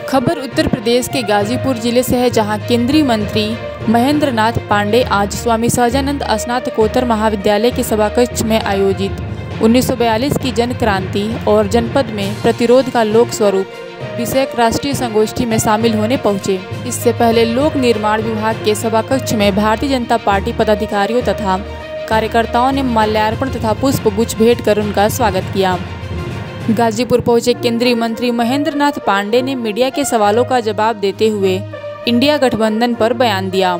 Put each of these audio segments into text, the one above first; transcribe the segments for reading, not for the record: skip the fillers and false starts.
खबर उत्तर प्रदेश के गाजीपुर जिले से है, जहां केंद्रीय मंत्री महेंद्र नाथ पांडे आज स्वामी सहजानंद स्नातकोत्तर महाविद्यालय के सभाकक्ष में आयोजित 1942 की जन क्रांति और जनपद में प्रतिरोध का लोक स्वरूप विषयक राष्ट्रीय संगोष्ठी में शामिल होने पहुंचे। इससे पहले लोक निर्माण विभाग के सभाकक्ष में भारतीय जनता पार्टी पदाधिकारियों तथा कार्यकर्ताओं ने माल्यार्पण तथा पुष्प गुच्छ भेंट कर उनका स्वागत किया। गाजीपुर पहुंचे केंद्रीय मंत्री महेंद्र नाथ पांडे ने मीडिया के सवालों का जवाब देते हुए इंडिया गठबंधन पर बयान दिया।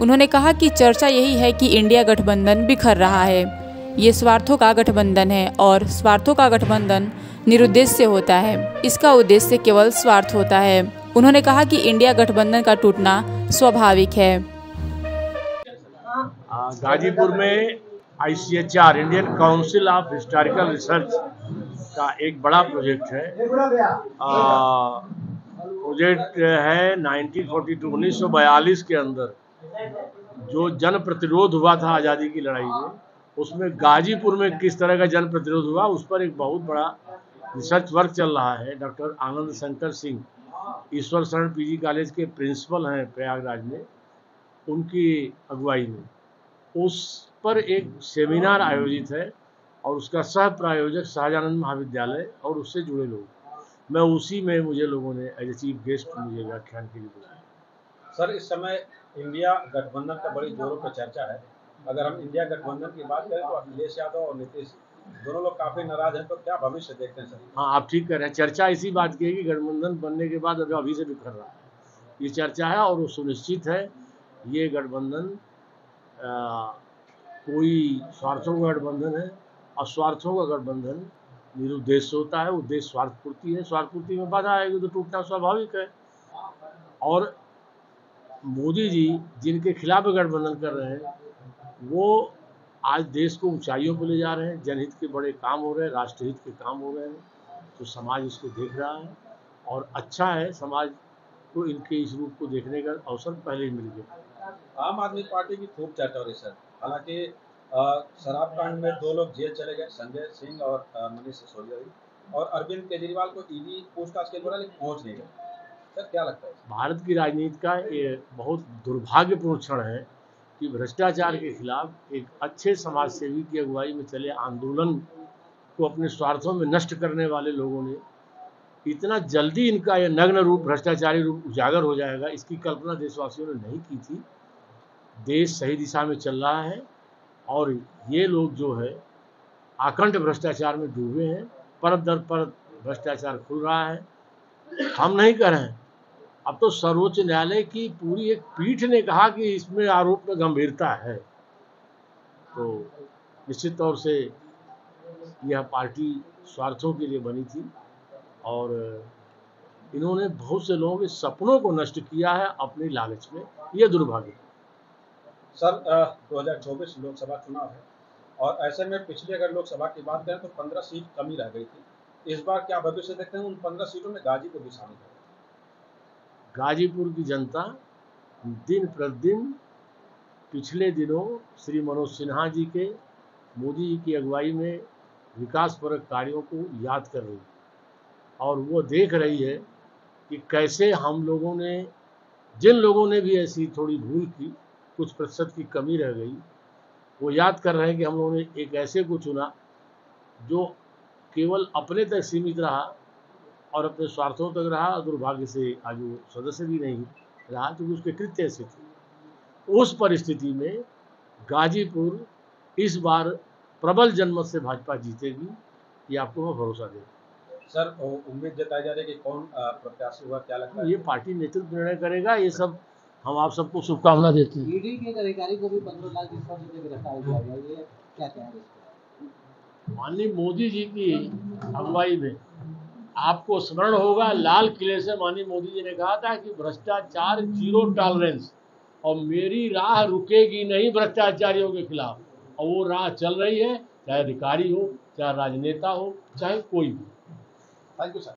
उन्होंने कहा कि चर्चा यही है कि इंडिया गठबंधन बिखर रहा है। ये स्वार्थों का गठबंधन है और स्वार्थों का गठबंधन निरुद्देश्य होता है। इसका उद्देश्य केवल स्वार्थ होता है। उन्होंने कहा कि इंडिया गठबंधन का टूटना स्वाभाविक है। गाजीपुर में ICHR Indian council of historical research का एक बड़ा प्रोजेक्ट है। प्रोजेक्ट है 1942 के अंदर जो जन प्रतिरोध हुआ था आज़ादी की लड़ाई में, उसमें गाजीपुर में किस तरह का जन प्रतिरोध हुआ उस पर एक बहुत बड़ा रिसर्च वर्क चल रहा है। डॉक्टर आनंद शंकर सिंह ईश्वर शरण PG कॉलेज के प्रिंसिपल हैं प्रयागराज में, उनकी अगुवाई में उस पर एक सेमिनार आयोजित है और उसका सह प्रायोजक सहजानंद महाविद्यालय और उससे जुड़े लोग। मैं उसी में मुझे लोगों ने एज ए चीफ गेस्ट मुझे व्याख्यान के लिए बुलाया। सर, इस समय इंडिया गठबंधन का बड़ी जोरों पर चर्चा है। अगर हम इंडिया गठबंधन की बात करें तो अखिलेश यादव और नीतीश दोनों लोग काफी नाराज हैं, तो क्या भविष्य देखते हैं सर? हाँ, आप ठीक कर रहे हैं। चर्चा इसी बात की है कि गठबंधन बनने के बाद अभी से बिखर रहा है, ये चर्चा है और वो सुनिश्चित है। ये गठबंधन कोई स्वार्थों का गठबंधन है और स्वार्थों का गठबंधन निरुद्देश्य होता है। उद्देश्य स्वार्थ पूर्ति है, स्वार्थ पूर्ति में बाधा आएगी तो टूटना स्वाभाविक है। और मोदी जी जिनके खिलाफ गठबंधन कर रहे हैं वो आज देश को ऊंचाइयों पर ले जा रहे हैं। जनहित के बड़े काम हो रहे हैं, राष्ट्रहित के काम हो रहे हैं, तो समाज इसको देख रहा है और अच्छा है। समाज को इनके इस रूप को देखने का अवसर पहले ही मिल गया। आम आदमी पार्टी की खूब चर्चा हो रही सर। हालांकि शराब कांड में 2 लोग जेल चले गए, संजय सिंह और मनीष सिसोदिया, और अरविंद केजरीवाल को ईडी पूछताछ के दौरान पहुंच नहीं गए। सर, क्या लगता है? भारत की राजनीति का ये बहुत दुर्भाग्यपूर्ण क्षण है कि भ्रष्टाचार के खिलाफ एक अच्छे समाज सेवी की अगुवाई में चले आंदोलन को अपने स्वार्थों में नष्ट करने वाले लोगों ने इतना जल्दी इनका यह नग्न रूप, भ्रष्टाचारी रूप उजागर हो जाएगा, इसकी कल्पना देशवासियों ने नहीं की थी। देश सही दिशा में चल रहा है और ये लोग जो है आकंठ भ्रष्टाचार में डूबे हैं। परत दर परत भ्रष्टाचार खुल रहा है। हम नहीं कर रहे हैं। अब तो सर्वोच्च न्यायालय की पूरी एक पीठ ने कहा कि इसमें आरोप में गंभीरता है। तो निश्चित तौर से यह पार्टी स्वार्थों के लिए बनी थी और इन्होंने बहुत से लोगों के सपनों को नष्ट किया है अपनी लालच में। यह दुर्भाग्य। सर, 2024 लोकसभा चुनाव है और ऐसे में पिछले अगर लोकसभा की बात करें तो 15 सीट कमी रह गई थी। इस बार क्या भविष्य देखते हैं? उन 15 सीटों में गाजीपुर भी शामिल है। गाजीपुर की जनता दिन प्रतिदिन पिछले दिनों श्री मनोज सिन्हा जी के, मोदी जी की अगुवाई में विकासपरक कार्यों को याद कर रही है और वो देख रही है कि कैसे हम लोगों ने, जिन लोगों ने भी ऐसी थोड़ी भूल की, कुछ प्रतिशत की कमी रह गई, वो याद कर रहे हैं कि हम लोगों ने एक ऐसे को चुना जो केवल अपने तक सीमित रहा और अपने स्वार्थों तक रहा। दुर्भाग्य से आज वो सदस्य भी नहीं रहा क्योंकि उसके कृत्य ऐसे थे। उस परिस्थिति में गाजीपुर इस बार प्रबल जनमत से भाजपा जीतेगी, ये आपको मैं भरोसा देता। सर, उम्मीद जताई जा रही है कि कौन प्रत्याशी हुआ, क्या लगता है? ये पार्टी नेतृत्व निर्णय करेगा। ये सब हम आप सबको शुभकामना देते हैं। ईडी के एक अधिकारी को भी 15 लाख रिश्वत देकर गिरफ्तार किया गया, ये क्या कहेंगे? माननीय मोदी जी की अगुवाई में आपको स्मरण होगा, लाल किले से माननीय मोदी जी ने कहा था कि भ्रष्टाचार जीरो टॉलरेंस और मेरी राह रुकेगी नहीं भ्रष्टाचारियों के खिलाफ। और वो राह चल रही है, चाहे अधिकारी हो, चाहे राजनेता हो, चाहे कोई भी। Thank you sir.